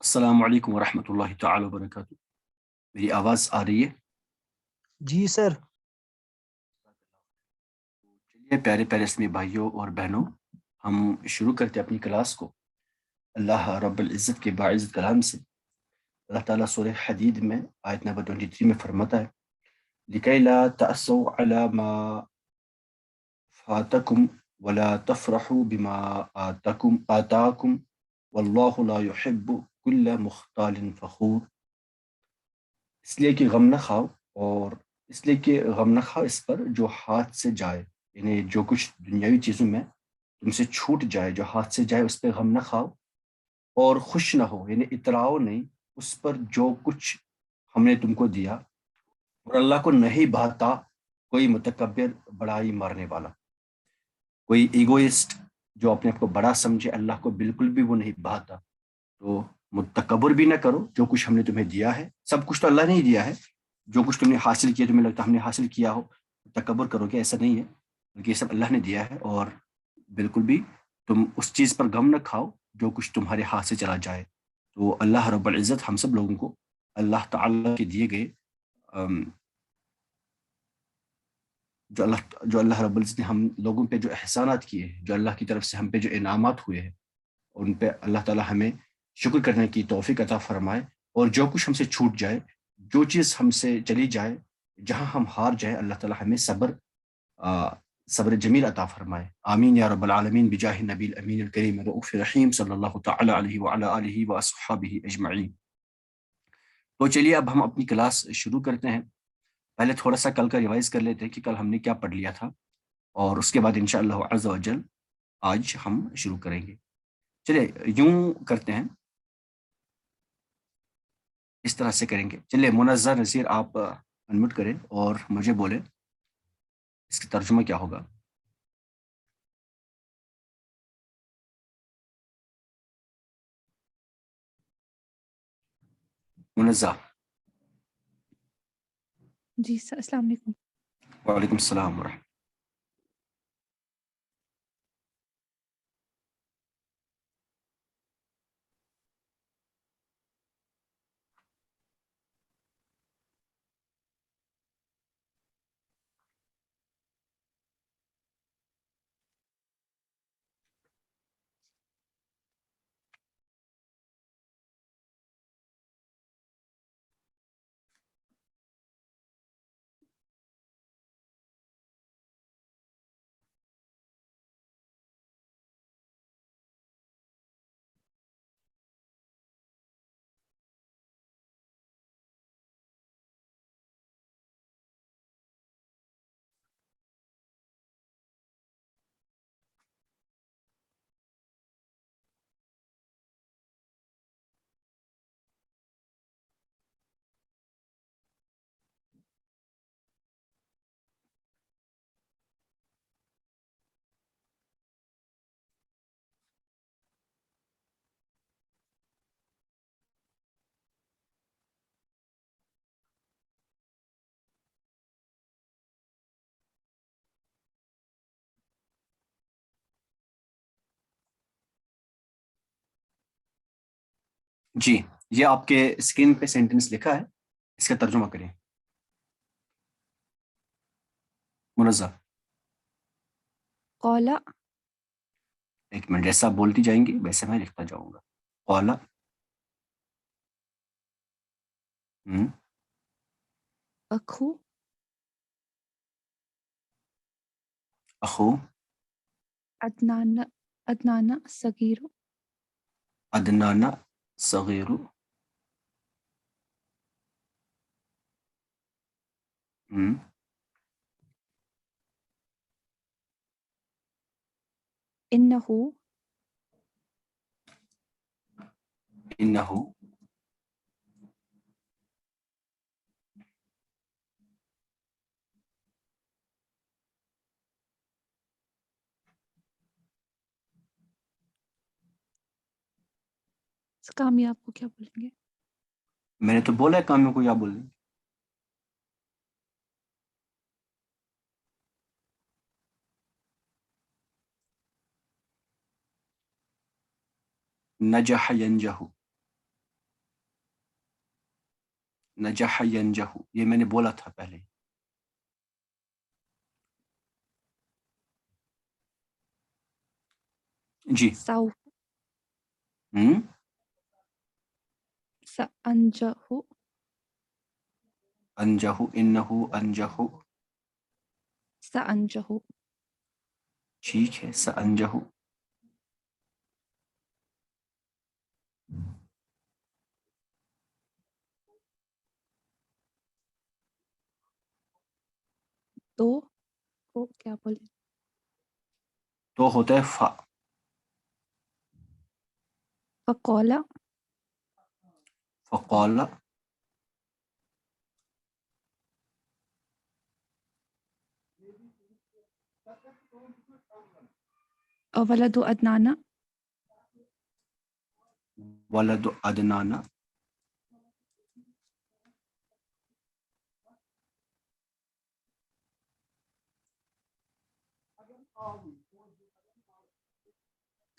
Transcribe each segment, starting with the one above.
السلام علیکم ورحمۃ اللہ تعالی وبرکاتہ۔ میری آواز آ رہی ہے؟ جی سر۔ چلیے پیارے پیارے اسلامی بھائیوں اور بہنوں، ہم شروع کرتے اپنی کلاس کو اللہ رب العزت کے باعزت کلام سے۔ اللہ تعالیٰ سورہ حدید میں آیت نمبر 23 میں فرماتا ہے لِكَيْ لَا تَأْسَوْا عَلَى مَا فَاتَكُمْ وَلَا تَفْرَحُوا بِمَا آتَاكُمْ وَاللَّهُ لَا يُحِبُّ كُلَّ مُخْتَالٍ فَخُورٍ۔ اس لیے کہ غم نہ کھاؤ، اور اس لیے کہ غم نہ کھاؤ اس پر جو ہاتھ سے جائے، یعنی جو کچھ دنیاوی چیزوں میں تم سے چھوٹ جائے، جو ہاتھ سے جائے اس پہ غم نہ کھاؤ، اور خوش نہ ہو، یعنی اتراؤ نہیں اس پر جو کچھ ہم نے تم کو دیا، اور اللہ کو نہیں بھاتا کوئی متکبر بڑائی مارنے والا، کوئی ایگوئسٹ جو اپنے آپ کو بڑا سمجھے، اللہ کو بالکل بھی وہ نہیں بھاتا۔ تو متکبر بھی نہ کرو، جو کچھ ہم نے تمہیں دیا ہے، سب کچھ تو اللہ نے ہی دیا ہے، جو کچھ تم نے حاصل کیا تمہیں لگتا ہم نے حاصل کیا ہو تکبر کرو گے، ایسا نہیں ہے، بلکہ یہ سب اللہ نے دیا ہے، اور بالکل بھی تم اس چیز پر غم نہ کھاؤ جو کچھ تمہارے ہاتھ سے چلا جائے۔ تو اللہ رب العزت ہم سب لوگوں کو اللہ تعالیٰ کے دیے گئے جو اللہ رب العزت نے ہم لوگوں پہ جو احسانات کیے ہیں، جو اللہ کی طرف سے ہم پہ جو انعامات ہوئے ہیں، ان پہ اللہ تعالیٰ ہمیں شکر کرنے کی توفیق عطا فرمائے، اور جو کچھ ہم سے چھوٹ جائے، جو چیز ہم سے چلی جائے، جہاں ہم ہار جائیں، اللہ تعالیٰ ہمیں صبر جمیل عطا فرمائے۔ آمین یا رب العالمین بجاہ نبی الامین الکریم رؤوف رحیم صلی اللہ تعالی علیہ وعلی آلہ واصحابہ اجمعین۔ تو چلیے اب ہم اپنی کلاس شروع کرتے ہیں۔ پہلے تھوڑا سا کل کا ریوائز کر لیتے ہیں کہ کل ہم نے کیا پڑھ لیا تھا، اور اس کے بعد انشاءاللہ عز و جل آج ہم شروع کریں گے۔ چلیے یوں کرتے ہیں، اس طرح سے کریں گے۔ چلیے منزہ نذیر آپ انمیوٹ کریں اور مجھے بولیں اس کا ترجمہ کیا ہوگا۔ منزہ۔ جی سر، السلام علیکم۔ وعلیکم السلام ورحمۃ۔ جی، یہ آپ کے اسکرین پہ سینٹنس لکھا ہے، اس کا ترجمہ کریں منزہ۔ قولا، ایک منٹ، جیسا آپ بولتی جائیں گی ویسے میں لکھتا جاؤں گا۔ قولا، اخو، اخو، عدنان، عدنان صغیر، عدنان صغیر، انہ، انہ، کامیاب کو کیا بولیں گے؟ میں نے تو بولا ہے کامیوں کو یا بول دیں۔ نجح ینجح، نجح ینجح، یہ میں نے بولا تھا پہلے. جی. سوف ہم سأنجح انجح، انہ انجح. سأنجح ٹھیک ہے. سانجح. تو کو کیا بولے تو ہوتا ہے فا. فقال فقال. ولد عدنان ولد عدنان.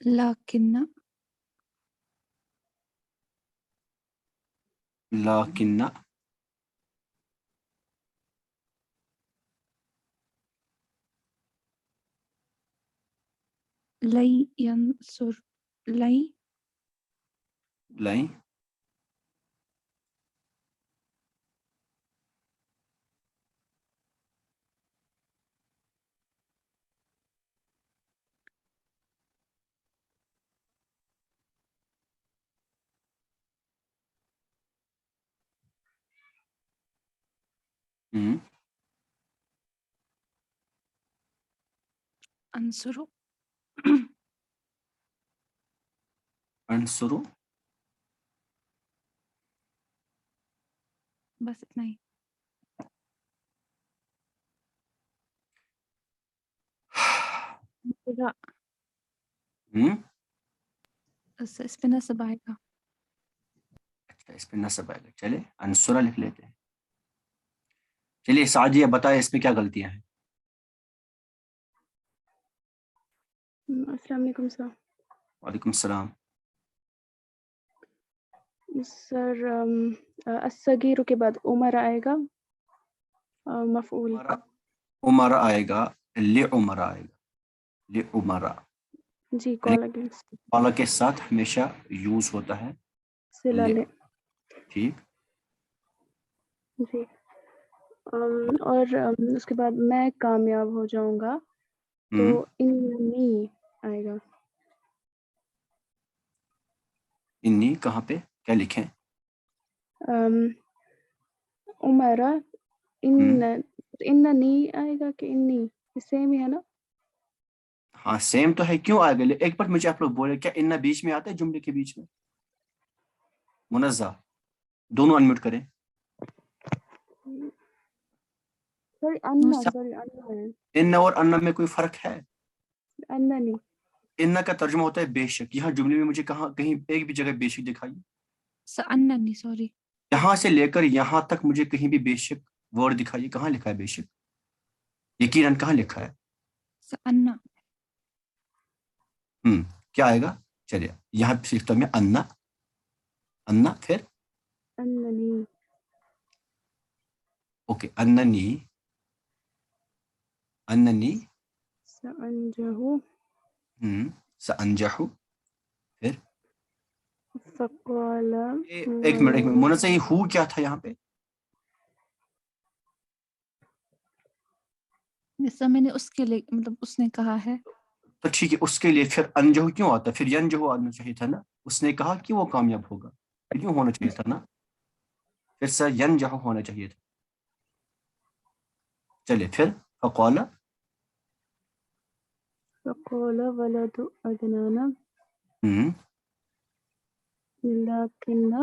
لكن لكن لن ينصر لن لائیں. ہم انصر انصر. بس اتنا ہی. ذرا ہم اس پہ نصب آئے گا. اچھا، اس پہ نصب آئے گا. چلے انصرہ لکھ لیتے ہیں. چلیے سعدیہ بتائیں اس میں کیا غلطیاں ہیں. السلام علیکم سر. وعلیکم السلام. سر الصغیر کے بعد عمر آئے گا مفعول. عمر آئے گا، لعمر آئے گا. لعمر. جی کال اگینسٹ والا کے ساتھ ہمیشہ یوز ہوتا ہے سلالے. ٹھیک. جی اور اس کے بعد میں کامیاب ہو جاؤں گا تو ہم انی آئے گا. انی کہاں پہ کیا لکھیں؟ عمر اننی آئے گا کہ انی سیم ہی ہے نا. ہاں سیم تو ہے. کیوں آئے گا؟ ایک بار مجھے آپ لوگ بولے کیا ان بیچ میں آتا ہے جملے کے بیچ میں؟ منزہ دونوں انمیوٹ کریں. سوری انا سوری انا ہے. ان اور ان میں کوئی فرق ہے؟ انا نہیں. ان کا ترجمہ ہوتا ہے بے شک. یہاں جملے میں مجھے کہاں کہیں ایک بھی جگہ بے شک دکھائیے. سأننی سوری یہاں سے لے کر یہاں تک مجھے کہیں بھی بے شک ورڈ دکھائیے. کہاں لکھا ہے بے شک؟ یقیناً کہاں لکھا ہے؟ سأنا کیا آئے گا؟ چلیے یہاں پہ لکھتا ہوں میں انا. انا پھر اننی اوکے. اننی اننی سأنجح سانجح. پھر فقال ایک منٹ منزہ یہ ہو کیا تھا یہاں پہ؟ جیسا میں نے اس کے لیے مطلب اس نے کہا ہے. تو ٹھیک ہے اس کے لیے پھر انجہ کیوں آتا؟ پھر ینجہ آنا چاہیے تھا نا. اس نے کہا کہ وہ کامیاب ہوگا، کیوں ہونا چاہیے تھا نا؟ پھر سر ینجہ ہونا چاہیے تھا. چلے پھر فقال فقال ولد عدنان ہم لكن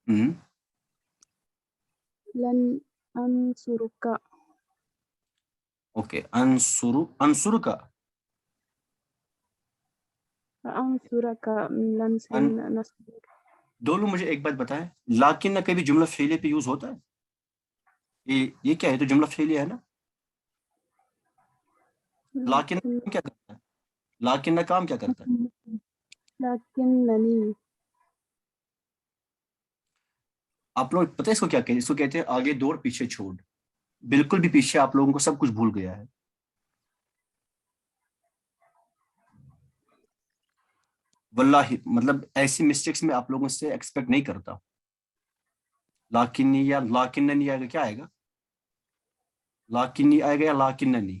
ہم لن انصرك. اوکے. انصر کا انصرك لن سے ان نصب. دونوں. مجھے ایک بات بتائیں، لاکن نہ کبھی جملہ فعلیہ پہ یوز ہوتا ہے؟ یہ کیا ہے؟ تو جملہ فعلیہ ہے نا. لاکن کام کیا کرتا ہے؟ لاکن نہ کام کیا کرتا ہے؟ لكنني آپ لوگ پتہ ہے اس کو کیا کہتے ہیں؟ اس کو کہتے ہیں آگے دوڑ پیچھے چھوڑ. بالکل بھی پیچھے آپ لوگوں کو سب کچھ بھول گیا ہے. واللہ مطلب ایسی مسٹیکس میں آپ لوگوں سے ایکسپیکٹ نہیں کرتا. لاکنی یا لاکننی آئے گا, کیا آئے گا؟ لاکنی آئے گا یا لاکننی؟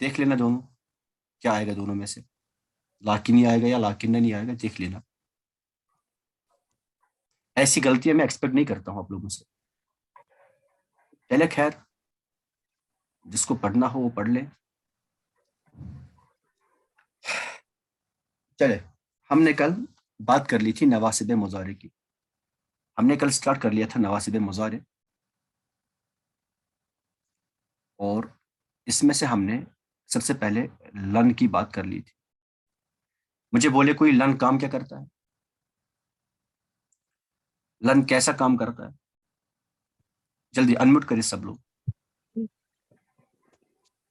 دیکھ لینا دونوں کیا آئے گا دونوں میں سے. لاکنی آئے گا یا لاکننی آئے گا, دیکھ لینا. ایسی غلطیاں میں ایکسپیکٹ نہیں کرتا ہوں آپ لوگوں سے. چلے خیر, جس کو پڑھنا ہو وہ پڑھ لیں. چلے, ہم نے کل بات کر لی تھی نواسب مضارع کی. ہم نے کل سٹارٹ کر لیا تھا نواسب مضارع, اور اس میں سے ہم نے سب سے پہلے لن کی بات کر لی تھی. مجھے بولے کوئی لن کام کیا کرتا ہے؟ لن کیسا کام کرتا ہے؟ جلدی انمیوٹ کرے سب لوگ.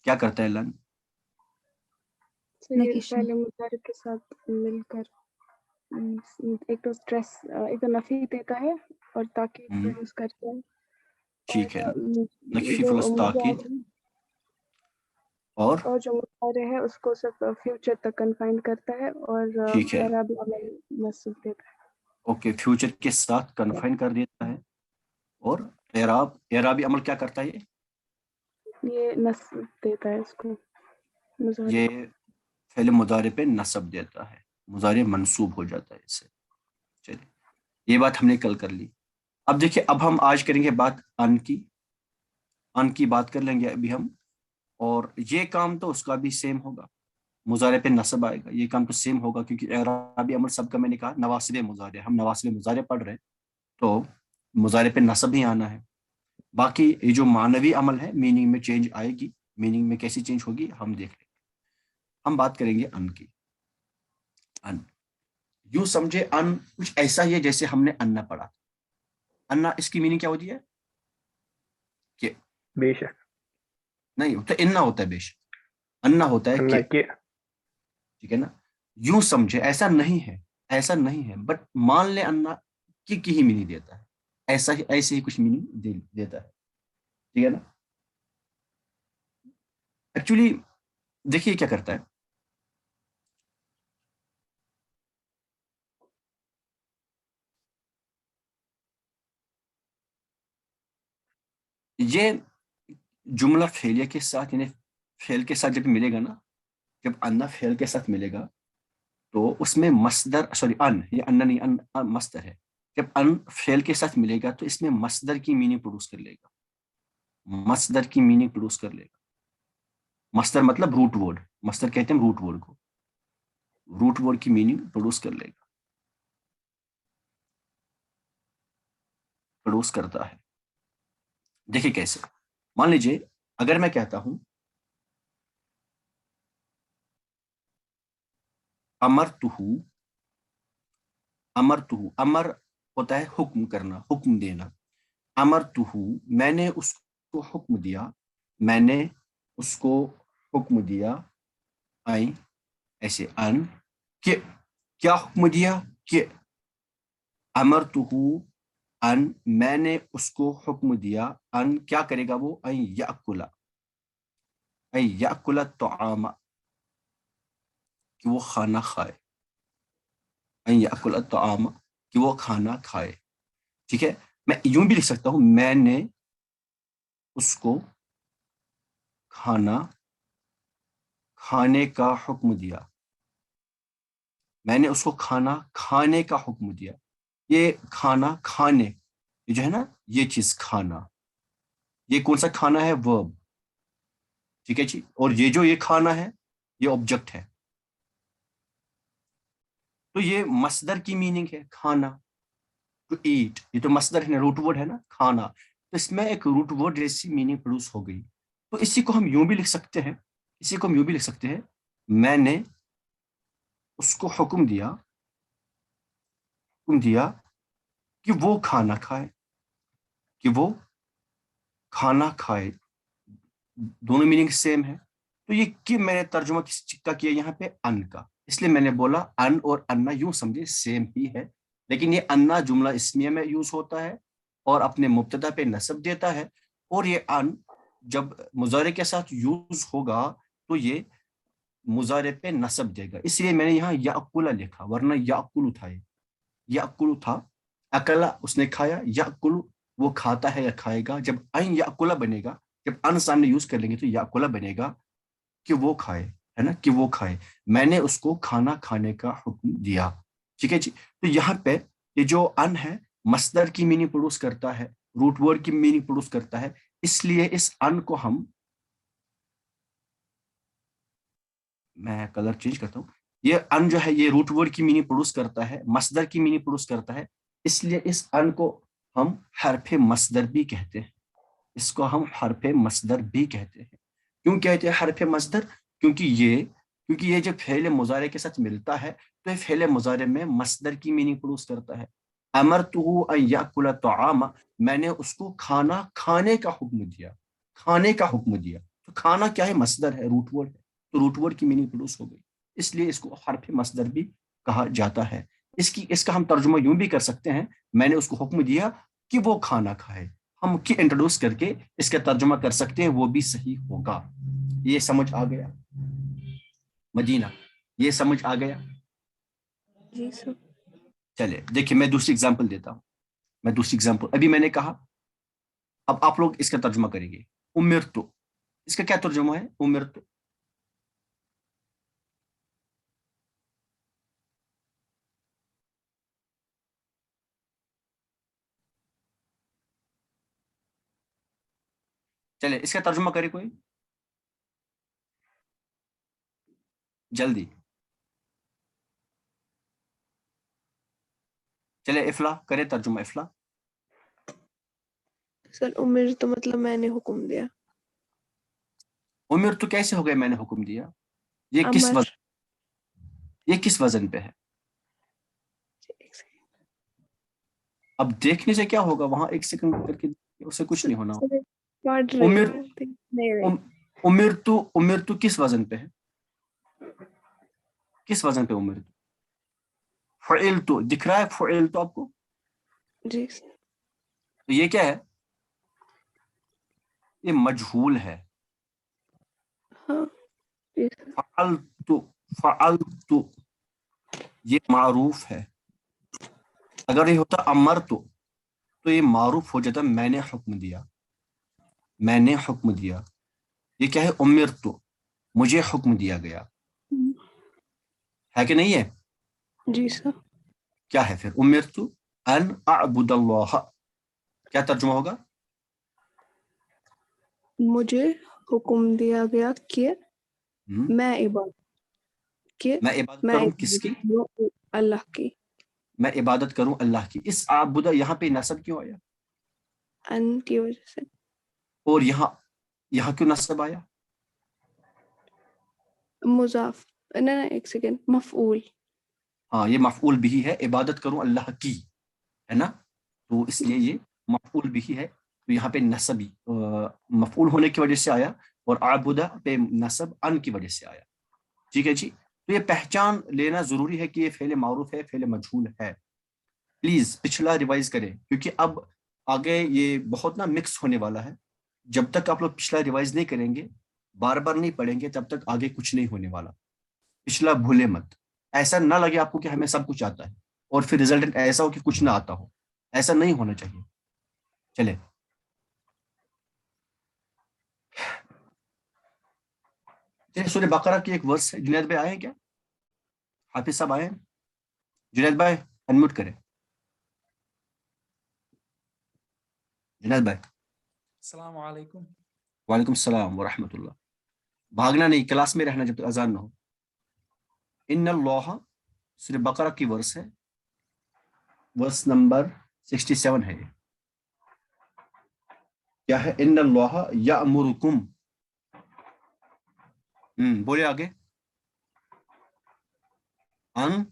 کیا کرتا ہے لن؟ تو یہ Negation. فعل مضارع کے ساتھ مل کر ایک تو اسٹریس ایک تو نفی دیتا ہے اور تاکید ہم، پروڈیوس کرتا ہے. ٹھیک ہے. اور نفی جو پلس تاکید اور جو مضارع ہے اس کو صرف فیوچر تک کنفائن کرتا ہے اور ٹھیک ہے. اعرابی عمل نصب دیتا ہے. اوکے, فیوچر کے ساتھ کنفائن کر دیتا ہے. اور اعرابی عمل کیا کرتا ہے؟ یہ نصب دیتا ہے اس کو مضارع. یہ فعل مضارع پہ نصب دیتا ہے, مضارع منصوب ہو جاتا ہے اس سے. چلیے, یہ بات ہم نے کل کر لی. اب دیکھیے, اب ہم آج کریں گے بات ان کی. ان کی بات کر لیں گے ابھی ہم, اور یہ کام تو اس کا بھی سیم ہوگا, مضارع پہ نصب آئے گا. یہ کام تو سیم ہوگا کیونکہ اعرابی عمل سب کا میں نے کہا نواسب مضارع, ہم نواسب مضارع پڑھ رہے ہیں تو مضارع پہ نصب ہی آنا ہے. باقی یہ جو معنوی عمل ہے میننگ میں چینج آئے گی, میننگ میں کیسی چینج ہوگی ہم دیکھ لیں گے. ہم بات کریں گے ان کی. ان یوں سمجھے, ان کچھ ایسا ہی ہے جیسے ہم نے انا پڑھا. انا اس کی میننگ کیا ہوتی ہے؟ کہ بے شک نہیں ہوتا, اننا ہوتا ہے بے شک. انا ہوتا ہے کہ, اللہ کے ٹھیک ہے نا. یوں سمجھے, ایسا نہیں ہے, ایسا نہیں ہے, بٹ مان لے انا کی ہی میننگ دیتا ہے. ایسا ہی, ایسے ہی کچھ میننگ دیتا ہے. ٹھیک ہے نا. ایکچولی دیکھیے کیا کرتا ہے, یہ جملہ فعلیہ کے ساتھ یعنی فعل کے ساتھ جب ملے گا نا, جب انا فعل کے ساتھ ملے گا تو اس میں مصدر, سوری ان, یہ انا نہیں, ان مصدر ہے. جب ان فعل کے ساتھ ملے گا تو اس میں مصدر کی میننگ پروڈیوس کر لے گا. مصدر کی میننگ پروڈیوس کر لے گا. مصدر مطلب روٹ ورڈ, مصدر کہتے ہیں روٹ ورڈ کو. روٹ ورڈ کی میننگ پروڈیوس کر لے گا, پروڈیوس کرتا ہے. دیکھیے کیسے. مان لیجیے اگر میں کہتا ہوں امرتہو, امرتہو, امر ہوتا ہے حکم کرنا, حکم دینا. امرتہو, میں نے اس کو حکم دیا, میں نے اس کو حکم دیا. آئی ایسے ان, کہ کیا حکم دیا, کہ امرتہو ان, میں نے اس کو حکم دیا, ان کیا کرے گا وہ, ان یاکل, ان یاکل الطعام, کہ وہ کھانا کھائے. ان یاکل الطعام, کہ وہ کھانا کھائے. ٹھیک ہے. میں یوں بھی لکھ سکتا ہوں, میں نے اس کو کھانے کا حکم دیا. میں نے اس کو کھانا کھانے کا حکم دیا. یہ کھانا کھانے, یہ جو ہے نا یہ چیز کھانا, یہ کون سا کھانا ہے, ورب. ٹھیک ہے جی. اور یہ جو یہ کھانا ہے یہ آبجیکٹ ہے. تو یہ مصدر کی میننگ ہے کھانا, ٹو ایٹ. یہ تو مصدر ہے نا, روٹ ورڈ ہے نا کھانا. تو اس میں ایک روٹ ورڈ جیسی میننگ پروڈیوس ہو گئی. تو اسی کو ہم یوں بھی لکھ سکتے ہیں, اسی کو ہم یوں بھی لکھ سکتے ہیں, میں نے اس کو حکم دیا کہ وہ کھانا کھائے, کہ وہ کھانا کھائے. دونوں میننگ سیم ہے. تو یہ کہ میں نے ترجمہ کس کا کیا یہاں پہ, ان کا. اس لیے میں نے بولا ان اور انا یوں سمجھے سیم ہی ہے، لیکن یہ انا جملہ اسمیہ میں یوز ہوتا ہے اور اپنے مبتدا پہ نصب دیتا ہے، اور یہ ان جب مضارع کے ساتھ یوز ہوگا تو یہ مضارع پہ نصب دے گا، اس لیے میں نے یہاں یاکل لکھا، ورنہ یاکل تھا، یاکل تھا، اکلا اس نے کھایا، یاکل وہ کھاتا ہے یا کھائے گا، جب این یاکل بنے گا، جب ان سامنے یوز کر لیں گے تو یاکل بنے گا کہ وہ کھائے، ہے نا، کہ وہ کھائے، میں نے اس کو کھانا کھانے کا حکم دیا، ٹھیک ہے جی۔ تو یہاں پہ یہ جو ان ہے مصدر کی میننگ پروڈیوس کرتا ہے، روٹ ورڈ کی میننگ پروڈیوس کرتا ہے، اس لیے اس ان کو ہم، میں کلر چینج کرتا ہوں، یہ ان جو ہے یہ روٹ ورڈ کی میننگ پروڈیوس کرتا ہے، مصدر کی میننگ پروڈیوس کرتا ہے، اس لیے اس ان کو ہم حرف مصدر بھی کہتے ہیں، اس کو ہم حرف مصدر بھی کہتے ہیں۔ کیوں کہتے ہیں حرف مصدر؟ کیونکہ یہ جب فعل مضارع کے ساتھ ملتا ہے تو یہ فعل مضارع میں مصدر کی میننگ پروڈیوس کرتا ہے۔ امرتہ ان یاکل الطعام، میں نے اس کو کھانا کھانے کا حکم دیا، کھانے کا حکم دیا، تو کھانا کیا ہے؟ مصدر ہے، روٹ ورڈ ہے، تو روٹ ورڈ کی میننگ پروڈیوس ہو گئی، اس لیے اس کو حرف مصدر بھی کہا جاتا ہے۔ اس کا ہم ترجمہ یوں بھی کر سکتے ہیں، میں نے اس کو حکم دیا کہ وہ کھانا کھائے، ہم کی انٹروڈیوس کر کے اس کا ترجمہ کر سکتے ہیں، وہ بھی صحیح ہوگا۔ یہ سمجھ آ گیا مدینہ؟ یہ سمجھ آ گیا؟ جی سر۔ چلے دیکھیں میں دوسری اگزامپل دیتا ہوں، میں دوسری اگزامپل ابھی میں نے کہا، اب آپ لوگ اس کا ترجمہ کریں گے۔ امرتو، اس کا کیا ترجمہ ہے؟ امرتو، چلے اس کا ترجمہ کرے کوئی جلدی، چلے افلا کرے ترجمہ، افلا۔ سر عمر تو مطلب میں نے حکم دیا، امرتو کیسے ہو گئے میں نے حکم دیا؟ یہ امر کس وزن پہ ہے؟ ایک سیکنڈ۔ اب دیکھنے سے کیا ہوگا، وہاں ایک سیکنڈ کر کے اس سے کچھ نہیں ہونا۔ سر پڑھ رہی امر ہوں نہیں رہی۔ امرتو کس وزن پہ ہے؟ کس وزن پہ امرتو؟ فعلتو دکھ رہا ہے، فعلتو آپ کو؟ جی سر۔ تو یہ کیا ہے؟ یہ مجہول ہے۔ ہاں جی سر۔ فعلتو یہ معروف ہے، اگر یہ ہوتا امرتو تو یہ معروف ہو جاتا میں نے حکم دیا، میں نے حکم دیا۔ یہ کیا ہے؟ امرتو مجھے حکم دیا گیا، ہے کہ نہیں ہے؟ جی سر۔ کیا ہے پھر؟ امرتو ان اعبد اللہ، کیا ترجمہ ہوگا؟ مجھے حکم دیا گیا کہ میں عبادت میں عبادت کروں کس کی؟ کروں اللہ کی۔ میں عبادت کروں اللہ کی۔ اس اعبد یہاں پہ نصب کیوں آیا؟ ان کی وجہ سے۔ اور یہاں کیوں نصب آیا؟ مضاف نہ ایک سیکنڈ، مفعول۔ ہاں یہ مفعول بھی ہے، عبادت کروں اللہ کی، ہے نا، تو اس لیے یہ مفعول بھی ہے، تو یہاں پہ نصب مفعول ہونے کی وجہ سے آیا، اور اعبدہ پہ نصب ان کی وجہ سے آیا، ٹھیک ہے جی۔ تو یہ پہچان لینا ضروری ہے کہ یہ فعل معروف ہے، فعل مجہول ہے۔ پلیز پچھلا ریوائز کریں، کیونکہ اب آگے یہ بہت نا مکس ہونے والا ہے، جب تک آپ لوگ پچھلا ریوائز نہیں کریں گے، بار بار نہیں پڑھیں گے، تب تک آگے کچھ نہیں ہونے والا۔ پچھلا بھولے مت، ایسا نہ لگے آپ کو کہ ہمیں سب کچھ آتا ہے اور پھر رزلٹ ایسا ہو کہ کچھ نہ آتا ہو، ایسا نہیں ہونا چاہیے۔ چلے سورہ بقرہ کی ایک ورس ہے، جنید بھائی آئے ہیں کیا؟ حافظ صاحب آئے ہیں؟ جنید بھائی انمیوٹ کریں، جنید بھائی۔ السلام علیکم۔ وعلیکم السلام ورحمۃ اللہ۔ بھاگنا نہیں، کلاس میں رہنا جب تک اذان نہ ہو۔ ان اللہ سورہ بقرہ کی ورس ہے، ورس نمبر 67 ہے یہ۔ کیا ہے؟ ان اللہ یأمرکم، بولے آگے، ان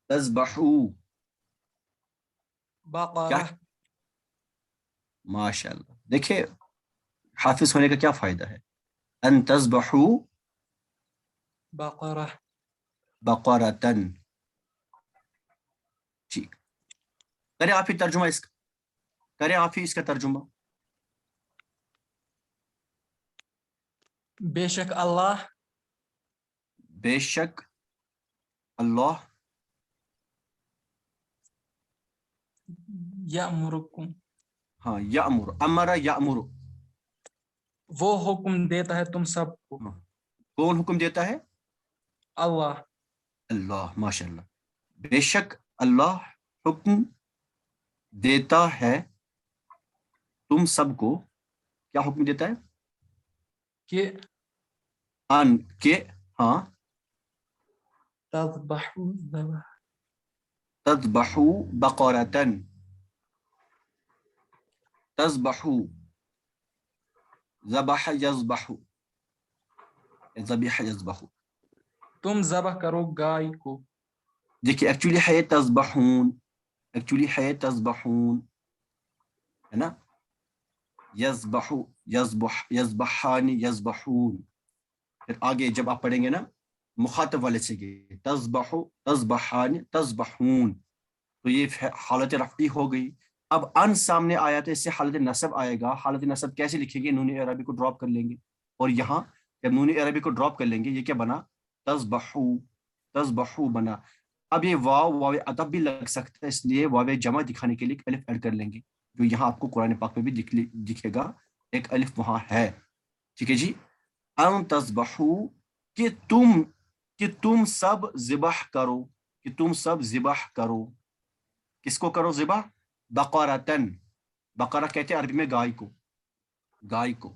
تذبحوا، بقرہ۔ ماشاء اللہ، دیکھیں حافظ ہونے کا کیا فائدہ ہے۔ ان تذبحوا بقرة بقرتن. ٹھیک، کریں آپ ہی ترجمہ اس کا، کریں آپ ہی اس کا ترجمہ. بے شک اللہ بے شک اللہ یأمرکم ہاں یأمر، امر یأمر، وہ حکم دیتا ہے تم سب کو. کون حکم دیتا ہے؟ اللہ اللہ. ماشاء اللہ. بے شک اللہ حکم دیتا ہے تم سب کو. کیا حکم دیتا ہے؟ کہ ان کے ہاں تذبحوا تذبحوا بقرتن، تذبحوا ذبح یذبح، ذبح یذبح. تم ذبح کرو گائے کو. دیکھیے ایکچولی ہے تذبحون، ایکچولی ہے تذبحون ہے نا. یذبح یذبح یذبحان یذبحون. پھر آگے جب آپ پڑھیں گے نا مخاطب والے سے گئے تذبح تذبحان تذبحون، تو یہ حالت رفعی ہو گئی. اب ان سامنے آیا تو اس سے حالت نصب آئے گا. حالت نصب کیسے لکھیں گے؟ نون عربی کو ڈراپ کر لیں گے، اور یہاں جب نون عربی کو ڈراپ کر لیں گے یہ کیا بنا؟ تذبحو، تذبحو بنا. اب یہ واو عطف بھی لگ سکتا ہے، اس لیے واو جمع دکھانے کے لیے ایک الف ایڈ کر لیں گے، جو یہاں آپ کو قرآن پاک میں بھی دکھے گا، ایک الف وہاں ہے. ٹھیک ہے جی. ان تذبحو کہ تم سب ذبح کرو، کہ تم سب ذبح کرو. کس کو کرو ذبح؟ بقرتن. بقرہ کہتے ہیں عربی میں گائے کو، گائے کو.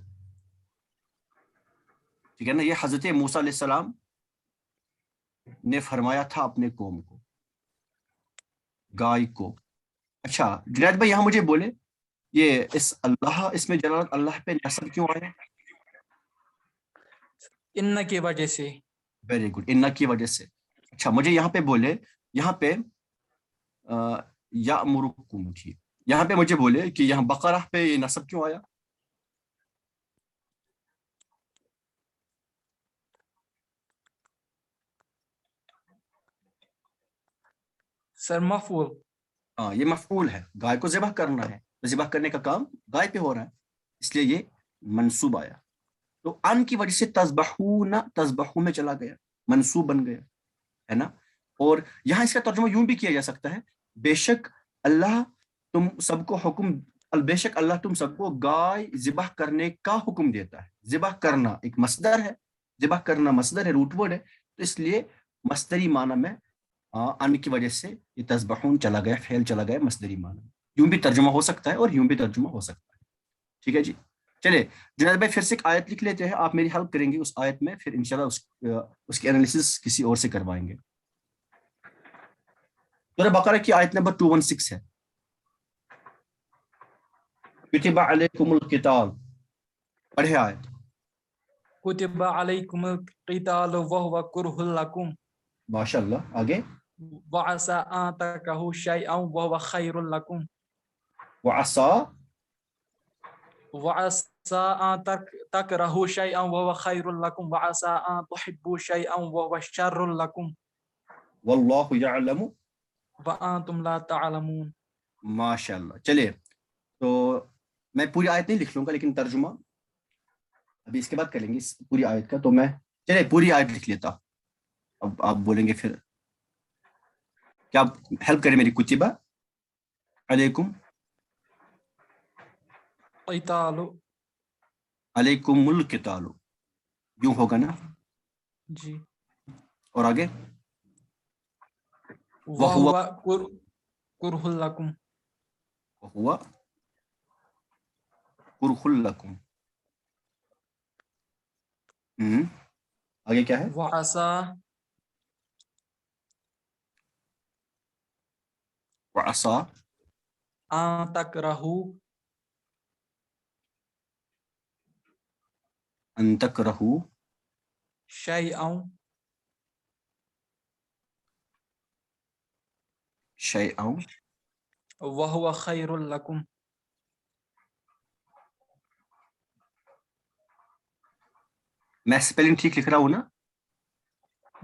ٹھیک ہے نا. یہ حضرت موسیٰ علیہ السلام نے فرمایا تھا اپنے قوم کو، گائے کو. اچھا جنید بھائی یہاں مجھے بولے یہ اس اللہ، اس میں جلالت اللہ پہ نصب کیوں آیا؟ ان کی وجہ سے. ویری گڈ، ان کی وجہ سے. اچھا مجھے یہاں پہ بولے، یہاں پہ یأمرکم تھی، یہاں پہ مجھے بولے کہ یہاں بقرہ پہ یہ نصب کیوں آیا؟ سر مفعول. ہاں یہ مفعول ہے، گائے کو ذبح کرنا ہے، تو ذبح کرنے کا کام گائے پہ ہو رہا ہے، اس لیے یہ منصوب آیا. تو ان کی وجہ سے تذبحون، تذبحو میں چلا گیا، منصوب بن گیا ہے نا. اور یہاں اس کا ترجمہ یوں بھی کیا جا سکتا ہے، بے شک اللہ تم سب کو حکم، بے شک اللہ تم سب کو گائے ذبح کرنے کا حکم دیتا ہے. ذبح کرنا ایک مصدر ہے، ذبح کرنا مصدر ہے، روٹ ورڈ ہے، تو اس لیے مصدری معنی میں ان کی وجہ سے یہ تذبحون چلا گیا، فعل چلا گیا مصدری معنی میں. یوں بھی ترجمہ ہو سکتا ہے اور یوں بھی ترجمہ ہو سکتا ہے. ٹھیک ہے جی. چلے جنید بھائی پھر سے ایک آیت لکھ لیتے ہیں، آپ میری ہیلپ کریں گے اس آیت میں، پھر انشاءاللہ اس کی انالیسس کسی اور سے کروائیں گے. سورہ بقرہ کی آیت نمبر 216 ہے. کتب علیکم القتال، پڑھے آیت. کتب علیکم القتال وهو کرہ لکم ماشاء اللہ. آگے وعسى ان تکرہوا شیئا وهو خیر لکم وعصا، وعسى ان تکرہوا شیئا وهو خیر لکم وعسى ان تحبوا شیئا وهو شر لکم واللہ یعلم. وانتم لا تعلمون. ماشاء اللہ. چلیے تو میں پوری آیت نہیں لکھ لوں گا، لیکن ترجمہ ابھی اس کے بعد کر لیں گے اس پوری آیت کا. تو میں چلے پوری آیت لکھ لیتا، اب آپ بولیں گے پھر کیا ہیلپ کریں میری. کتبہ علیکم، قتال علیکم القتال، یوں ہوگا نا. جی. اور آگے وهو کرہ لکم وہو کرہ لکم. آگے کیا ہے؟ وعسى وعصا ان تکرہوا ان تکرہوا شیئا شیئا وهو خیر لکم. میں اسپیلنگ ٹھیک لکھ رہا ہوں نا؟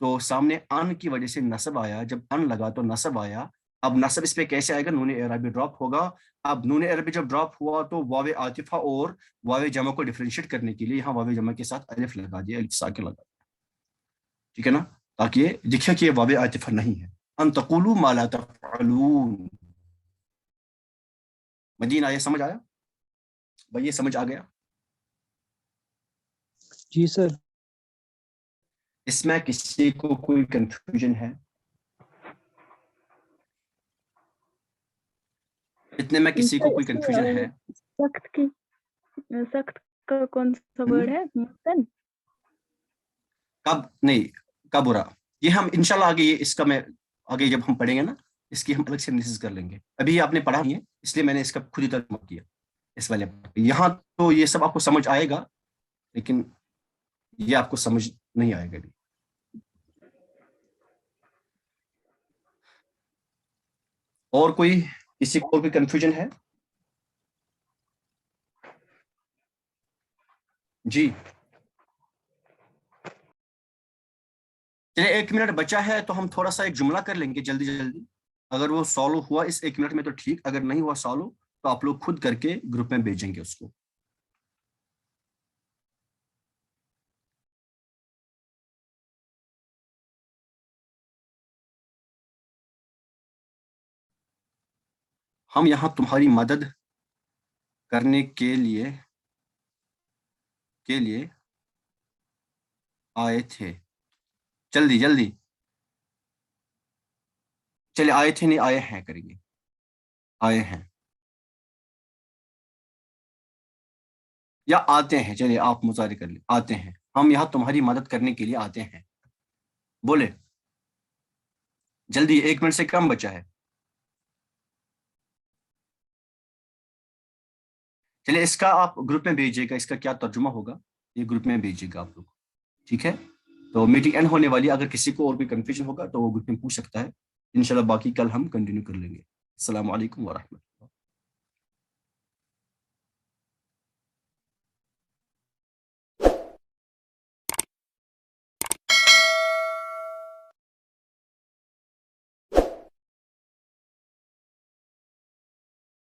تو سامنے ان کی وجہ سے نصب آیا، جب ان لگا تو نصب آیا. اب نصب اس پہ کیسے آئے گا؟ نون اعرابی ڈراپ ہوگا. اب نون اعرابی جب ڈراپ ہوا تو واو عاطفہ اور واو جمع کو ڈیفرینشیٹ کرنے کے لیے یہاں واو جمع کے ساتھ الف لگا دیا، الف ساکن لگا دیا. ٹھیک ہے نا؟ تاکہ یہ دکھے کہ یہ واو عاطفہ نہیں ہے. ان تقولوا ما لا تفعلون. مدین آیا؟ سمجھ آیا بھائی؟ یہ سمجھ آ گیا؟ جی سر. اس میں کسی کو کوئی کنفیوژن ہے؟ اتنے میں کسی کو کوئی کنفیوژن ہے؟ سخت کا کون سا ورڈ ہے؟ مستن. کب نہیں کبرا، یہ ہم انشاءاللہ آگے اس کا میں آگے جب ہم پڑھیں گے نا اس کی ہم الگ سے انالیسس کر لیں گے. ابھی آپ نے پڑھا نہیں ہے اس لیے میں نے اس کا خود ہی ترجمہ کیا اس والے. یہاں تو یہ سب آپ کو سمجھ آئے گا لیکن یہ آپ کو سمجھ نہیں آئے گا ابھی. اور کوئی کسی کو کوئی کنفیوژن ہے؟ جی چلے 1 منٹ بچا ہے تو ہم تھوڑا سا ایک جملہ کر لیں گے جلدی جلدی. اگر وہ سالو ہوا اس 1 منٹ میں تو ٹھیک، اگر نہیں ہوا سالو تو آپ لوگ خود کر کے گروپ میں بھیجیں گے اس کو. ہم یہاں تمہاری مدد کرنے کے لیے آئے تھے. جلدی جلدی چلے آئے تھے نہیں آئے ہیں کریں گے. آئے ہیں یا آتے ہیں، چلیے آپ مظاہرے کر لیں. آتے ہیں، ہم یہاں تمہاری مدد کرنے کے لیے آتے ہیں. بولے جلدی، 1 منٹ سے کم بچا ہے. چلیے اس کا آپ گروپ میں بھیجیے گا، اس کا کیا ترجمہ ہوگا یہ گروپ میں بھیجیے گا آپ لوگ. ٹھیک ہے، تو میٹنگ اینڈ ہونے والی، اگر کسی کو اور کوئی کنفیوژن ہوگا تو وہ گروپ میں پوچھ سکتا ہے. انشاءاللہ باقی کل ہم کنٹینیو کر لیں گے. السلام علیکم ورحمۃ اللہ.